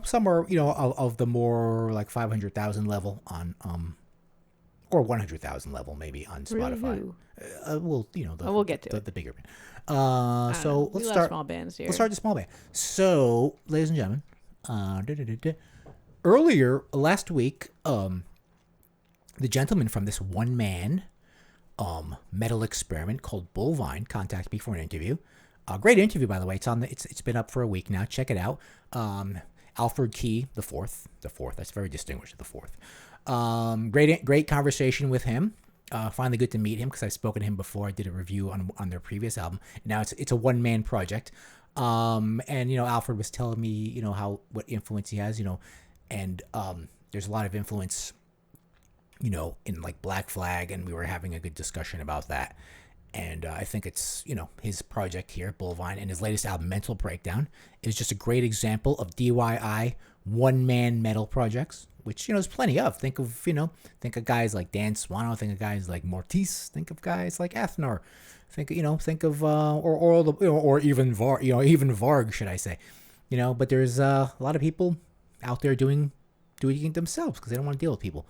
some are, of the more like 500,000 level on, or 100,000 level maybe on Really, Spotify. who? We'll, We'll get to it. the bigger band. I don't know. So We love small bands here. Let's start the small band. So, ladies and gentlemen, earlier last week, the gentleman from this one man metal experiment called Bullvine contacted me for an interview. Great interview, by the way. It's been up for a week now. Check it out. Alfred Key the fourth. That's very distinguished. The fourth. Great conversation with him. Finally good to meet him because I've spoken to him before. I did a review on their previous album. Now it's a one man project. And Alfred was telling me what influence he has. And there's a lot of influence. In like Black Flag, and we were having a good discussion about that. And I think it's, his project here, Bullvine, and his latest album, Mental Breakdown, is just a great example of DIY one-man metal projects, which, there's plenty of. Think of guys like Dan Swano, think of guys like Mortis, think of guys like Ethnor, think of, or even Varg, should I say. But there's a lot of people out there doing it themselves because they don't want to deal with people.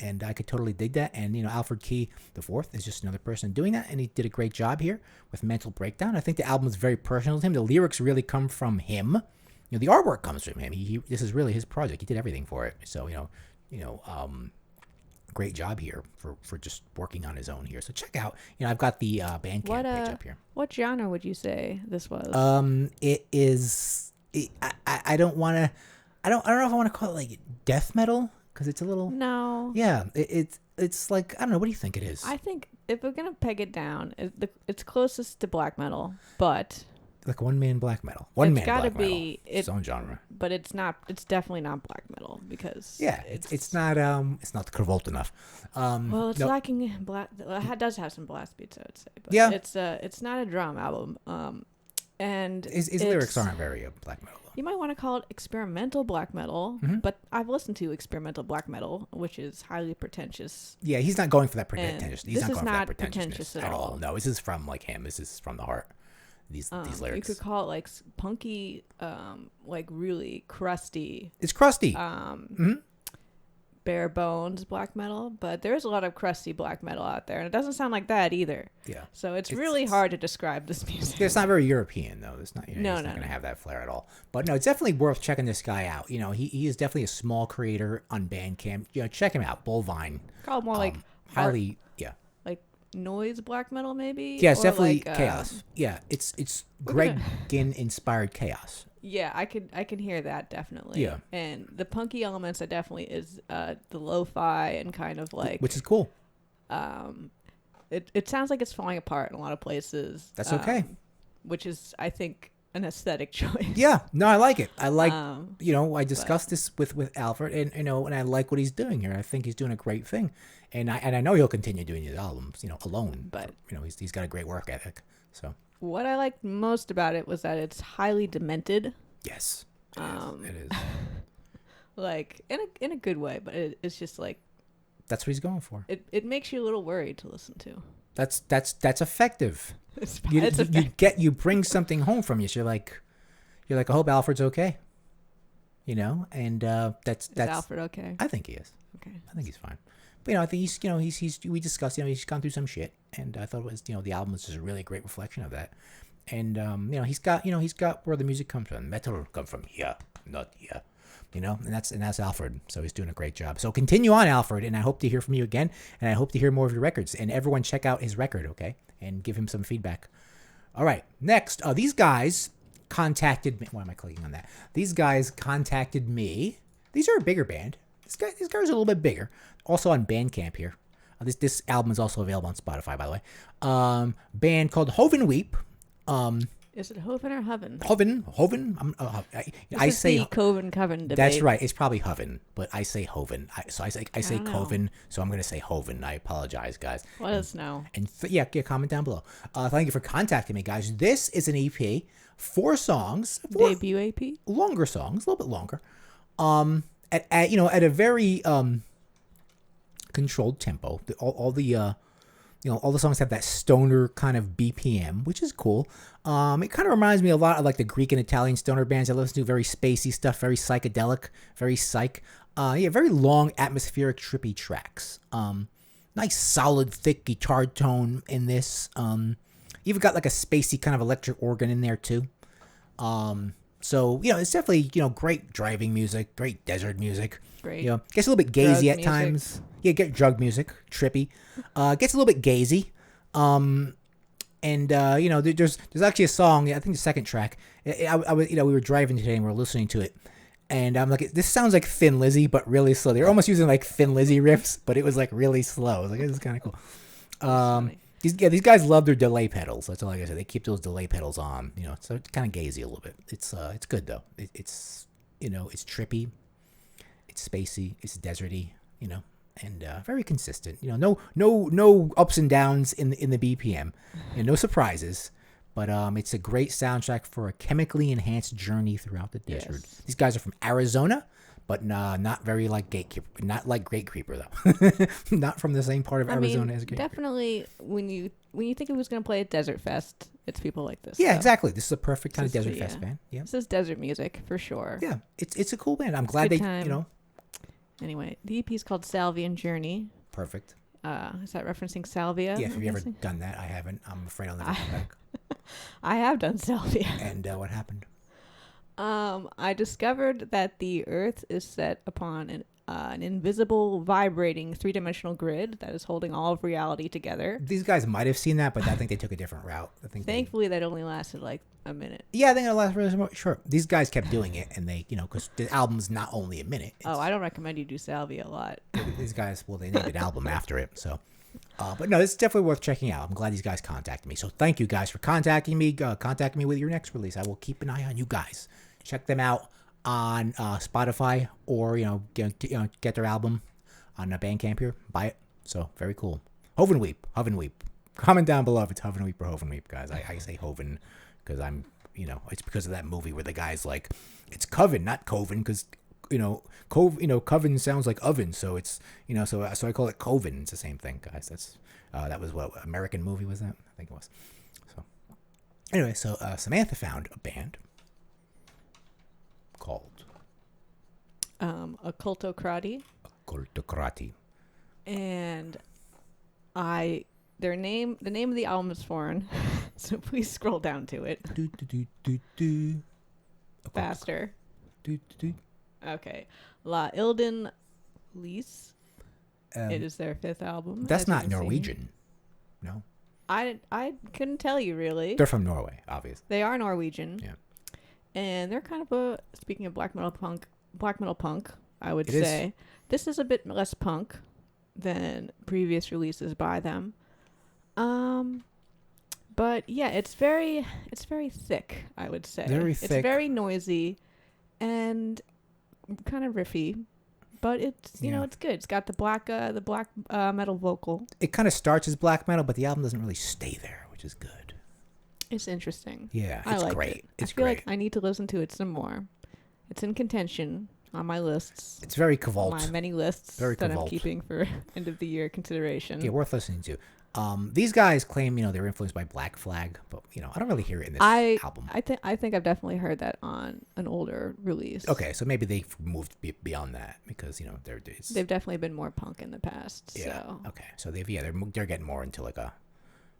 And I could totally dig that. And, Alfred Key the fourth is just another person doing that. And he did a great job here with Mental Breakdown. I think the album is very personal to him. The lyrics really come from him. The artwork comes from him. This is really his project. He did everything for it. So, great job here for just working on his own here. So check out, I've got the Bandcamp page up here. What genre would you say this was? It is, I don't know if I want to call it like death metal. Because it's a little... No. Yeah, it's like, I don't know, what do you think it is? I think if we're going to peg it down, it's closest to black metal, but... Like one-man black metal. One-man black metal. It's got to be... Its own genre. But it's definitely not black metal, because... Yeah, it's not Kravolta enough. Well, it's lacking black... It does have some blast beats, I would say. But yeah. It's not a drum album. And his lyrics aren't very black metal. You might want to call it experimental black metal, but I've listened to experimental black metal, which is highly pretentious. Yeah, he's not going for that pretentious. He's not going for that pretentious at all. No, this is from like him. This is from the heart. These lyrics. You could call it like punky, like really crusty. It's crusty. Bare bones black metal, but there's a lot of crusty black metal out there, and it doesn't sound like that either. Yeah. So it's really hard to describe this music. It's not very European though. It's not. He's not going to have that flair at all. But no, it's definitely worth checking this guy out. He is definitely a small creator on Bandcamp. Check him out. Bullvine. Call it more like highly, like noise black metal maybe. Yeah, it's definitely chaos. Yeah, it's Greg Ginn inspired chaos. Yeah, I can hear that definitely. Yeah. And the punky elements that definitely is the lo-fi and kind of like, which is cool. It sounds like it's falling apart in a lot of places. That's okay. Which is, I think, an aesthetic choice. Yeah, no, I like it. I like I discussed this with Alfred, and and I like what he's doing here. I think he's doing a great thing, and I know he'll continue doing his albums, alone. But he's got a great work ethic. So. What I liked most about it was that it's highly demented. Yes, it is. Like in a good way, but it's just like that's what he's going for. It makes you a little worried to listen to. That's effective. It's You bring something home from you. So you're like, I hope Alfred's okay. And that's Alfred okay? I think he is. Okay, I think he's fine. But I think he's we discussed, he's gone through some shit, and I thought it was, the album was just a really great reflection of that. And he's got where the music comes from. Metal come from here, not here. And that's Alfred. So he's doing a great job. So continue on, Alfred, and I hope to hear from you again, and I hope to hear more of your records. And everyone check out his record, okay? And give him some feedback. All right, next, these guys contacted me. Why am I clicking on that? These guys contacted me. These are a bigger band. These guys are a little bit bigger. Also on Bandcamp here. This album is also available on Spotify, by the way. Band called Hovenweep. Is it Hoven or Hoven? Hoven. I say Coven debate. That's right. It's probably Hoven, but I say Hoven. I say Coven, so I'm going to say Hoven. I apologize, guys. Let us know. And comment down below. Thank you for contacting me, guys. This is an EP, 4 songs, debut EP, longer songs, a little bit longer. At a very controlled tempo. All the all the songs have that stoner kind of BPM, which is cool. It kind of reminds me a lot of like the Greek and Italian stoner bands I listen to. Very spacey stuff, very psychedelic, very psych. Very long, atmospheric, trippy tracks. Nice, solid, thick guitar tone in this. Even got like a spacey kind of electric organ in there too. So it's definitely great driving music, great desert music. Great. Gets a little bit gazy Drug at music. times. Yeah, get drug music, trippy. Gets a little bit gazy. And there's actually a song. I think the second track. We were driving today and we were listening to it, and I'm like, this sounds like Thin Lizzy, but really slow. They're almost using like Thin Lizzy riffs, but it was like really slow. I was like, this is kind of cool. These guys love their delay pedals. That's all I gotta say. They keep those delay pedals on. So it's kind of gazy a little bit. It's good though. It's trippy. It's spacey. It's deserty. And very consistent. No ups and downs in the BPM, and no surprises. But it's a great soundtrack for a chemically enhanced journey throughout the desert. Yes. These guys are from Arizona, but not very like Gatekeeper, not like Great Creeper though. Not from the same part of Arizona as Great Creeper. Definitely when you think it was going to play at Desert Fest, it's people like this. Yeah, so. exactly. This is a perfect kind of Desert Fest band. Yeah. This is desert music for sure. Yeah, it's a cool band. I'm glad they time. Anyway, the EP is called Salvian Journey. Perfect. Is that referencing Salvia? Yeah, have you ever done that? I haven't. I'm afraid I'll never come back. I have done Salvia. And what happened? I discovered that the Earth is set upon an invisible, vibrating, three-dimensional grid that is holding all of reality together. These guys might have seen that, but I think they took a different route. Thankfully, that only lasted like a minute. Yeah, I think it'll last really short. These guys kept doing it, and they, because the album's not only a minute. I don't recommend you do Salvia a lot. These guys, well, they named an album after it, so. But no, it's definitely worth checking out. I'm glad these guys contacted me. So thank you guys for contacting me. Contact me with your next release. I will keep an eye on you guys. Check them out on Spotify, or get their album on Bandcamp here. Buy it. So very cool. Hovenweep. Comment down below if it's Hovenweep or Hovenweep, guys. I say Hoven because I'm it's because of that movie where the guy's like, it's Coven, not Coven, because Coven sounds like oven, so it's so I call it Coven. It's the same thing, guys. That's that was what American movie was that? I think it was. So anyway, so Samantha found a band called Okkultokrati. Okkultokrati. And the name of the album is foreign, so please scroll down to it. Faster. Okay. La Ilden Lys. It is their fifth album. That's not Norwegian. No. I couldn't tell you really. They're from Norway, obviously. They are Norwegian. Yeah. And they're kind of speaking of black metal punk, I would say. This is a bit less punk than previous releases by them. But yeah, it's very thick, I would say. Very thick. It's very noisy and kind of riffy, but it's it's good. It's got the black metal vocal. It kind of starts as black metal, but the album doesn't really stay there, which is good. It's interesting. Yeah, I it's like great. It. It's I feel great. like I need to listen to it some more. It's in contention on my lists. It's very Cavalt. My many lists Very that Cavalt. I'm keeping for end of the year consideration. Yeah, worth listening to. These guys claim they were influenced by Black Flag, but I don't really hear it in this album. I think I've definitely heard that on an older release. Okay, so maybe they've moved beyond that because they've definitely been more punk in the past. Yeah. So. Okay. So they're getting more into like a,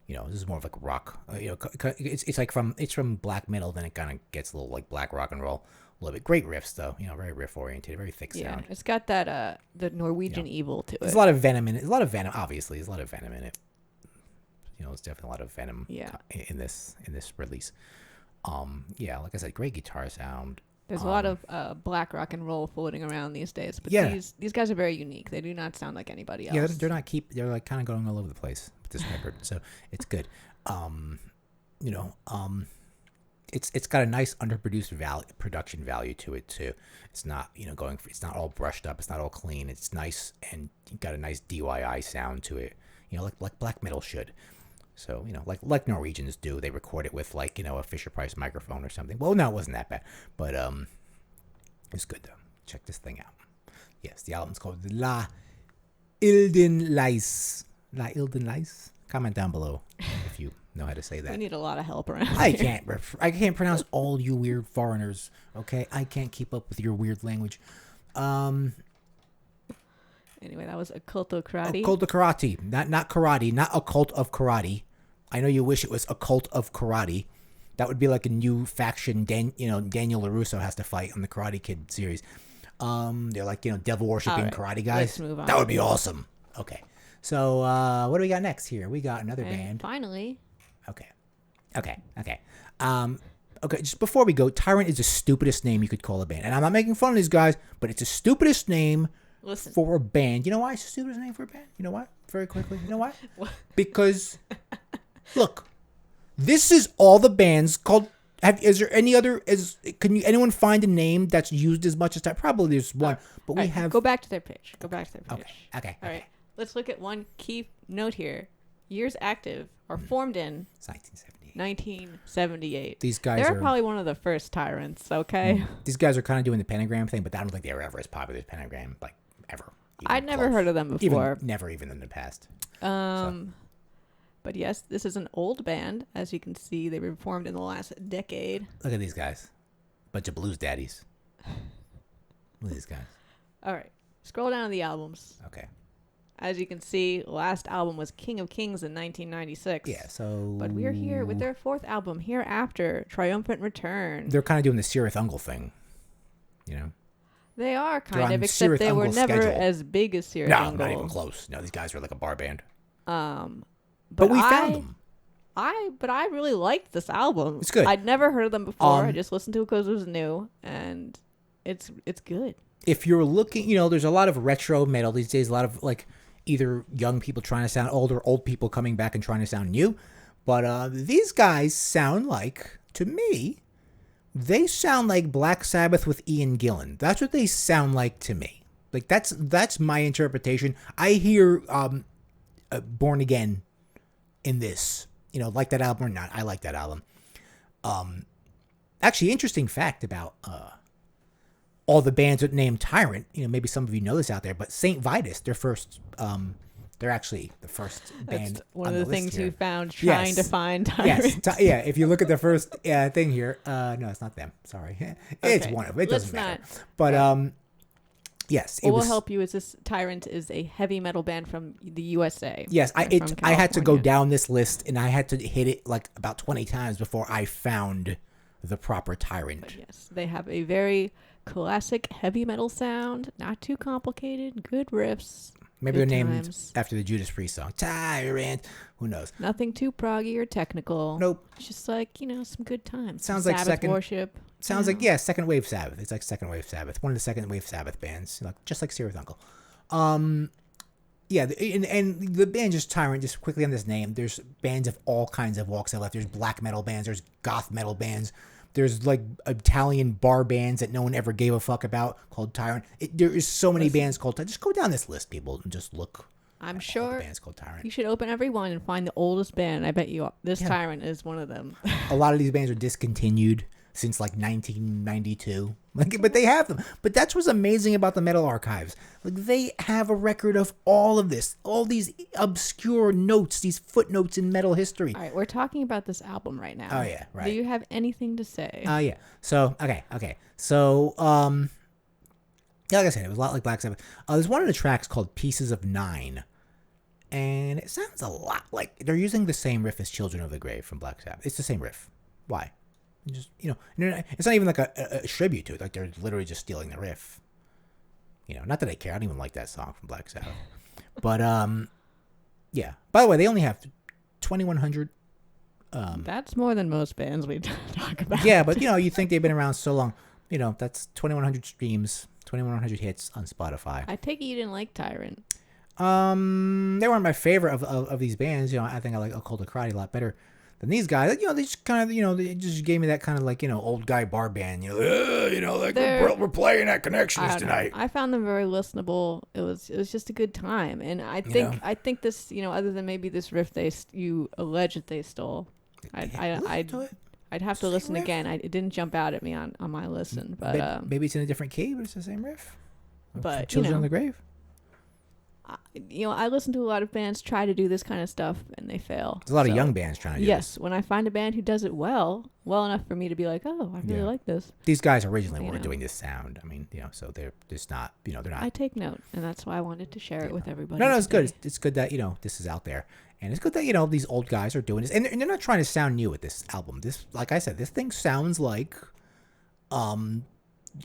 this is more of like rock. It's like from black metal, then it kind of gets a little like black rock and roll. A little bit. Great riffs though. Very riff oriented, very thick sound. Yeah, it's got that the Norwegian evil to it. There's a lot of venom in it. There's a lot of venom. Obviously, there's a lot of venom in it. There's definitely a lot of venom. Yeah. In this release. Yeah, like I said, great guitar sound. There's a lot of black rock and roll floating around these days, but these guys are very unique. They do not sound like anybody else. Yeah, they're like kind of going all over the place with this record, so it's good. It's got a nice underproduced production value to it too. It's not it's not all brushed up. It's not all clean. It's nice and got a nice DIY sound to it. Like black metal should. So, like Norwegians do, they record it with like, a Fisher Price microphone or something. Well, no, it wasn't that bad, but it's good though. Check this thing out. Yes, the album's called La Ilden Lys. La Ilden Lys. Comment down below if you know how to say that. We need a lot of help around I here. can't pronounce all you weird foreigners. Okay, I can't keep up with your weird language. Anyway, that was Okkultokrati. Okkultokrati, not karate, not a cult of karate. I know you wish it was a cult of karate. That would be like a new faction. Daniel LaRusso has to fight on the Karate Kid series. They're like devil worshipping karate guys. Let's move on. That would be awesome. Okay, so what do we got next here? We got another band. Finally. Okay. Just before we go, Tyrant is the stupidest name you could call a band. And I'm not making fun of these guys, but it's the stupidest name for a band. You know why it's the stupidest name for a band? You know why? Very quickly. You know why? Because, look, this is all the bands called... Is there any other... anyone find a name that's used as much as Tyrant? Probably there's one. But we have... Go back to their page. Okay. All right. Let's look at one key note here. Years active or formed in... It's 1978. 1978. These guys They're probably one of the first Tyrants, okay? These guys are kind of doing the pentagram thing, but I don't think they were ever as popular as pentagram, like, ever. I'd never heard of them before. Never even in the past. But yes, this is an old band. As you can see, they were formed in the last decade. Look at these guys. Bunch of blues daddies. Look at these guys. All right. Scroll down to the albums. Okay. As you can see, last album was King of Kings in 1996. Yeah, so... But we're here with their fourth album, Hereafter, Triumphant Return. They're kind of doing the Sirith Ungle thing, They are kind of, except they were never as big as Sirith Ungle. No, not even close. No, these guys are like a bar band. But we found them. But I really liked this album. It's good. I'd never heard of them before. I just listened to it because it was new, and it's good. If you're looking, there's a lot of retro metal these days. A lot of like either young people trying to sound old or old people coming back and trying to sound new. But these guys sound like, to me, they sound like Black Sabbath with Ian Gillan. That's what they sound like to me. Like that's my interpretation. I hear Born Again in this. Like that album or not. I like that album. Actually, interesting fact about all the bands that named Tyrant. Maybe some of you know this out there, but Saint Vitus, their first, they're actually the first band. That's one on of the things here. you found trying to find Tyrant. Yes, if you look at the first thing here, no, it's not them. Sorry, it's one of them. It doesn't matter. But yes, what will help you is this Tyrant is a heavy metal band from the USA. Yes, I had to go down this list and I had to hit it like about 20 times before I found the proper Tyrant. But yes, they have a very classic heavy metal sound, not too complicated, good riffs. Maybe they're named after the Judas Priest song, Tyrant. Who knows? Nothing too proggy or technical. Nope. It's just like, some good times. Sounds like Sabbath worship. Sounds like, second wave Sabbath. It's like second wave Sabbath. One of the second wave Sabbath bands, just like Sirith Ungle. And the band just Tyrant, just quickly on this name, there's bands of all kinds of walks of life. There's black metal bands, there's goth metal bands, there's like Italian bar bands that no one ever gave a fuck about called Tyrant. There is so many bands called Tyrant. Just go down this list, people, and just look. I'm sure bands called Tyrant. You should open every one and find the oldest band. I bet you this Tyrant is one of them. A lot of these bands are discontinued since like 1992. But they have them. But that's what's amazing about the Metal Archives. Like they have a record of all of this, all these obscure notes, these footnotes in metal history. All right, we're talking about this album right now. Oh yeah, right. Do you have anything to say? Yeah. So okay. So like I said, it was a lot like Black Sabbath. There's one of the tracks called "Pieces of Nine," and it sounds a lot like they're using the same riff as "Children of the Grave" from Black Sabbath. It's the same riff. Why? Just it's not even like a tribute to it. Like they're literally just stealing the riff. Not that I care. I don't even like that song from Black Sabbath. But yeah. By the way, they only have 2,100. That's more than most bands we talk about. Yeah, but you think they've been around so long. That's 2,100 streams, 2,100 hits on Spotify. I take it you didn't like Tyrant. They weren't my favorite of these bands. I think I like Okkultokrati a lot better than these guys. They just kind of, they just gave me that kind of like, old guy bar band. Like we're playing at Connections tonight. I found them very listenable. It was just a good time, and I think this, other than maybe this riff you allege that they stole, I'd have to listen riff? Again. It didn't jump out at me on my listen, but maybe it's in a different key, but it's the same riff. But Children of the Grave. I listen to a lot of bands try to do this kind of stuff and they fail. There's a lot of young bands trying to do yes, this. when I find a band who does it well enough for me to be like, oh, I really like this. These guys originally weren't doing this sound. I mean, so they're just not, they're not. I take note, and that's why I wanted to share it with everybody. No, it's good. It's good that, this is out there. And it's good that, these old guys are doing this. And they're not trying to sound new with this album. This, like I said, this thing sounds like Ian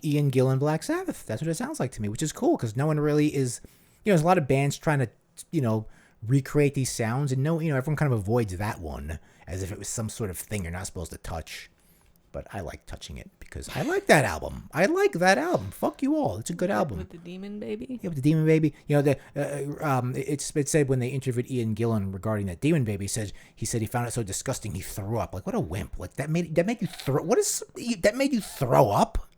Gillan Black Sabbath. That's what it sounds like to me, which is cool because no one really is, there's a lot of bands trying to, recreate these sounds. And everyone kind of avoids that one as if it was some sort of thing you're not supposed to touch. But I like touching it because I like that album. Fuck you all. It's a good album. With the Demon Baby? Yeah, with the Demon Baby. It said when they interviewed Ian Gillan regarding that Demon Baby, he said he found it so disgusting he threw up. Like, what a wimp. Like, that made you throw... That made you throw up?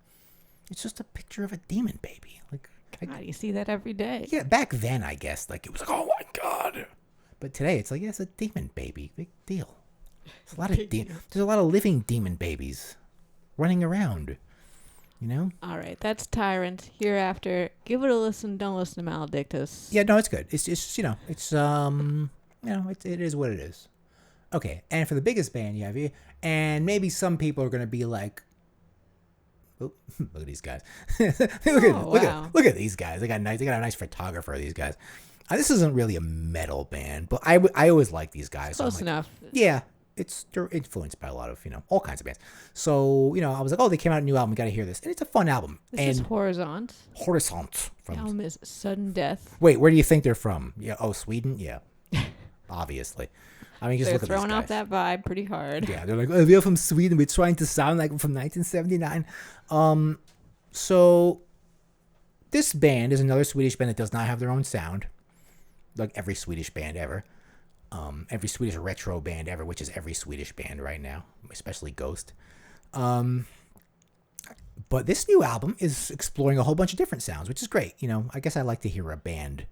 It's just a picture of a demon baby. Like, God, you see that every day. Yeah, back then, I guess, like, it was like, oh my God. But today, it's like, yeah, it's a demon baby. Big deal. There's a lot of living demon babies running around, All right, that's Tyrant. Hereafter, give it a listen. Don't listen to Maledictus. Yeah, no, it's good. It's just, it is what it is. Okay, and for the biggest band you have here, and maybe some people are going to be like, oh, look at these guys. Look at these guys. They got a nice photographer, these guys. This isn't really a metal band, but I always like these guys. Close enough. Yeah. They're influenced by a lot of, all kinds of bands. So, I was like, oh, they came out a new album. We got to hear this. And it's a fun album. This is Horizont. Horizont. The album is Sudden Death. Wait, where do you think they're from? Yeah. Oh, Sweden? Yeah. Obviously. I mean, just they're look at these guys. throwing off that vibe pretty hard. Yeah. They're like, oh, we're from Sweden. We're trying to sound like we're from 1979. So this band is another Swedish band that does not have their own sound. Like every Swedish band ever. Every Swedish retro band ever, which is every Swedish band right now, especially Ghost. But this new album is exploring a whole bunch of different sounds, which is great. I guess I like to hear a band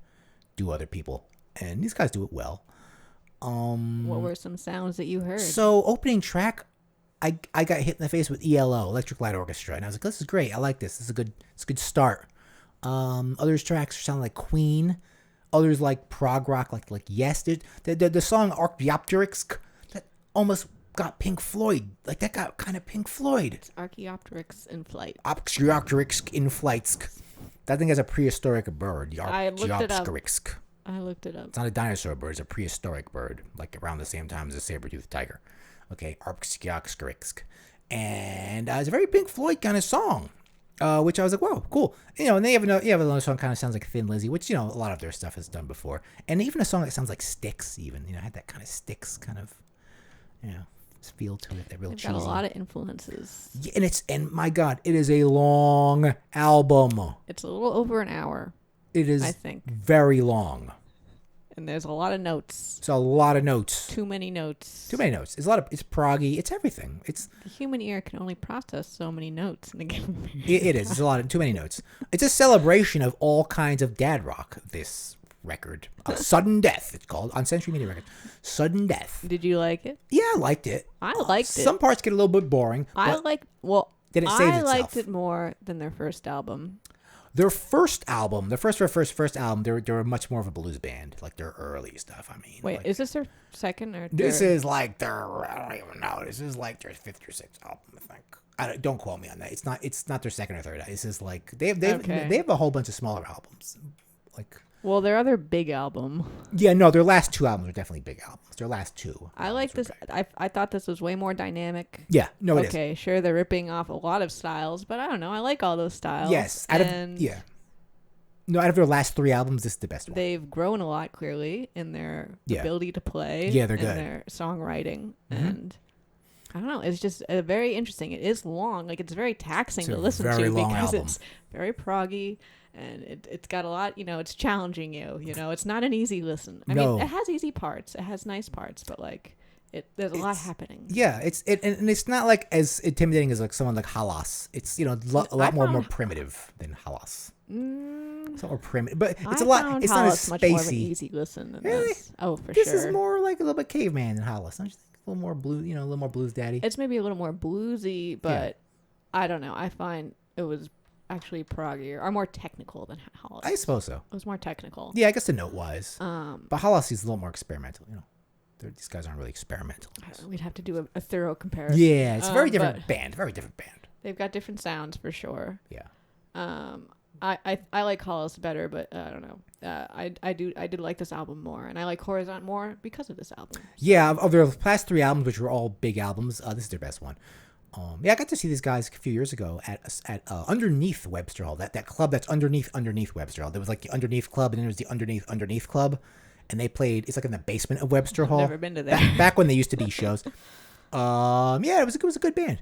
do other people, and these guys do it well. What were some sounds that you heard? So opening track, I got hit in the face with ELO, Electric Light Orchestra, and I was like, this is great. I like this. It's a good start. Others tracks sound like Queen. Others like prog rock, like Yes. The song Archaeopteryx, that almost got Pink Floyd. Like, that got kind of Pink Floyd. It's Archaeopteryx in flight. Archaeopteryx in flight. That thing has a prehistoric bird. The Archaeopteryx. I looked it up. It's not a dinosaur bird. It's a prehistoric bird, like around the same time as a saber-toothed tiger. Okay, Archaeopteryx. And it's a very Pink Floyd kind of song. Which I was like, whoa, cool. And they have another song kind of sounds like Thin Lizzy, which, a lot of their stuff is done before. And even a song that sounds like Styx, even, had that kind of Styx kind of, feel to it, that real cheesy. Got a lot of influences. Yeah, and my God, it is a long album. It's a little over an hour. It is, I think, very long. And there's a lot of notes. It's a lot of notes. Too many notes. It's it's proggy. It's everything. The human ear can only process so many notes in a given period. It is. It's too many notes. It's a celebration of all kinds of dad rock, this record. Sudden Death, it's called, on Century Media Records. Sudden Death. Did you like it? Yeah, I liked it. I liked it. Some parts get a little bit boring. I liked it more than their first album. Their first album, their first album, they were much more of a blues band, like their early stuff. I mean, wait, is this their second or third? This is like I don't even know. This is like their fifth or sixth album, I think. Don't quote me on that. It's not their second or third. This is like they have a whole bunch of smaller albums, like. Well, their other big album. Yeah, no, their last two albums are definitely big albums. Their last two. I like this. I thought this was way more dynamic. Yeah, no, it is. Okay, sure, they're ripping off a lot of styles, but I don't know. I like all those styles. Yes, out of their last three albums, this is the best one. They've grown a lot, clearly, in their ability to play. Yeah, they're good. And their songwriting. Mm-hmm. And I don't know. It's just very interesting. It is long. Like, it's very taxing to listen to because it's very proggy. And it's got a lot, it's challenging you. It's not an easy listen. I mean, it has easy parts. It has nice parts, but like, there's a lot happening. Yeah, and it's not like as intimidating as like someone like Halas. It's a lot more primitive than Halas. It's not more primitive, but it's a lot. It's not as spacey. Much more of an easy listen than really? This. Oh, for this sure. This is more like a little bit caveman than Halas. Don't you think? A little more blues, a little more blues daddy. It's maybe a little more bluesy, but I don't know. I find it was actually proggier, are more technical than Hollis. I suppose so. It was more technical. Yeah, I guess the note wise. But Hollis is a little more experimental. These guys aren't really experimental. We'd have to do a thorough comparison. Yeah, it's a very different band. Very different band. They've got different sounds for sure. Yeah. I like Hollis better, but I don't know. I did like this album more, and I like Horizont more because of this album. Yeah, of their past 3 albums, which were all big albums, this is their best one. Yeah, I got to see these guys a few years ago at underneath Webster Hall, that club that's underneath Webster Hall. There was like the underneath club, and then there was the underneath club, and they played. It's like in the basement of Webster Hall. Never been to there. Back when they used to be shows. Yeah, it was a good band.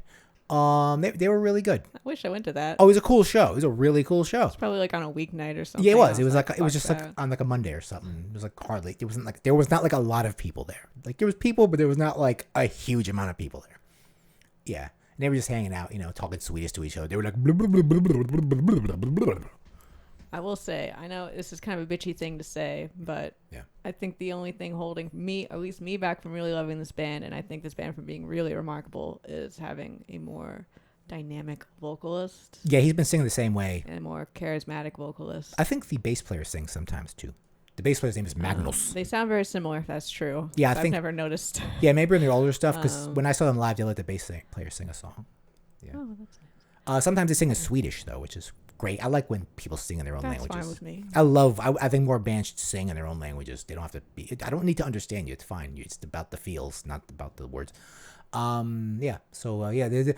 They were really good. I wish I went to that. Oh, it was a cool show. It was a really cool show. It's probably like on a weeknight or something. Yeah, it was. It was just like on like a Monday or something. It was like hardly. There was not like a lot of people there. Like there was people, but there was not like a huge amount of people there. Yeah. And they were just hanging out, talking Swedish to each other. They were like, blah, blah, blah, blah, blah, blah, blah, blah, blah. I will say, I know this is kind of a bitchy thing to say, but yeah. I think the only thing holding me, at least me, back from really loving this band, and I think this band from being really remarkable, is having a more dynamic vocalist. Yeah, he's been singing the same way. And a more charismatic vocalist. I think the bass player sings sometimes too. The bass player's name is Magnus. They sound very similar, if that's true. Yeah, I've never noticed. Yeah, maybe in their older stuff, because when I saw them live, they let the bass player sing a song. Yeah. Oh, that's nice. Sometimes they sing in Swedish, though, which is great. I like when people sing in their own languages. That's fine with me. I think more bands should sing in their own languages. They don't have to be. I don't need to understand you. It's fine. It's about the feels, not about the words. Yeah. So I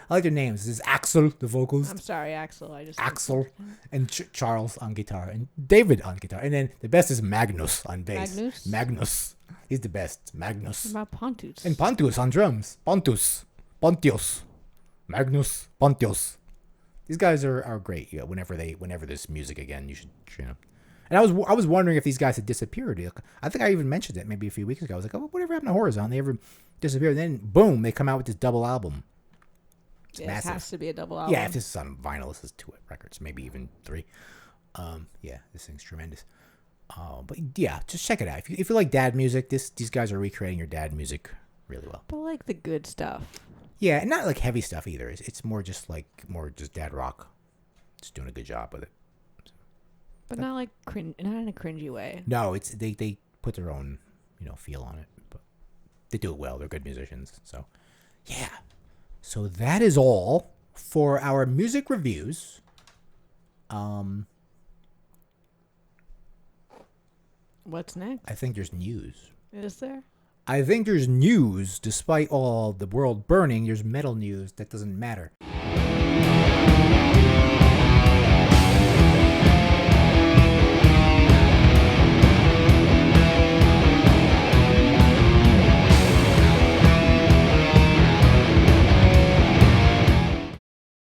like their names. This is Axel, the vocals. I'm sorry, Axel. Axel and Charles on guitar and David on guitar, and then the best is Magnus on bass. Magnus. He's the best. Magnus. What about Pontus? And Pontus on drums. Pontius. Magnus. Pontius. These guys are great. Yeah. Whenever there's music again, you should. And I was wondering if these guys had disappeared. I think I even mentioned it maybe a few weeks ago. I was like, oh, whatever happened to Horizont? They ever disappeared? And then boom, they come out with this double album. It's massive. It has to be a double album. Yeah, if this is on vinyl, this is 2 records, maybe even 3. Yeah, this thing's tremendous. But yeah, just check it out. If you like dad music, these guys are recreating your dad music really well. But like the good stuff. Yeah, and not like heavy stuff either. It's more just dad rock. Just doing a good job with it. But not like not in a cringy way. No, it's they put their own feel on it, but they do it well. They're good musicians. So yeah. So that is all for our music reviews. What's next? I think there's news. Is there? I think there's news. Despite all the world burning, there's metal news that doesn't matter.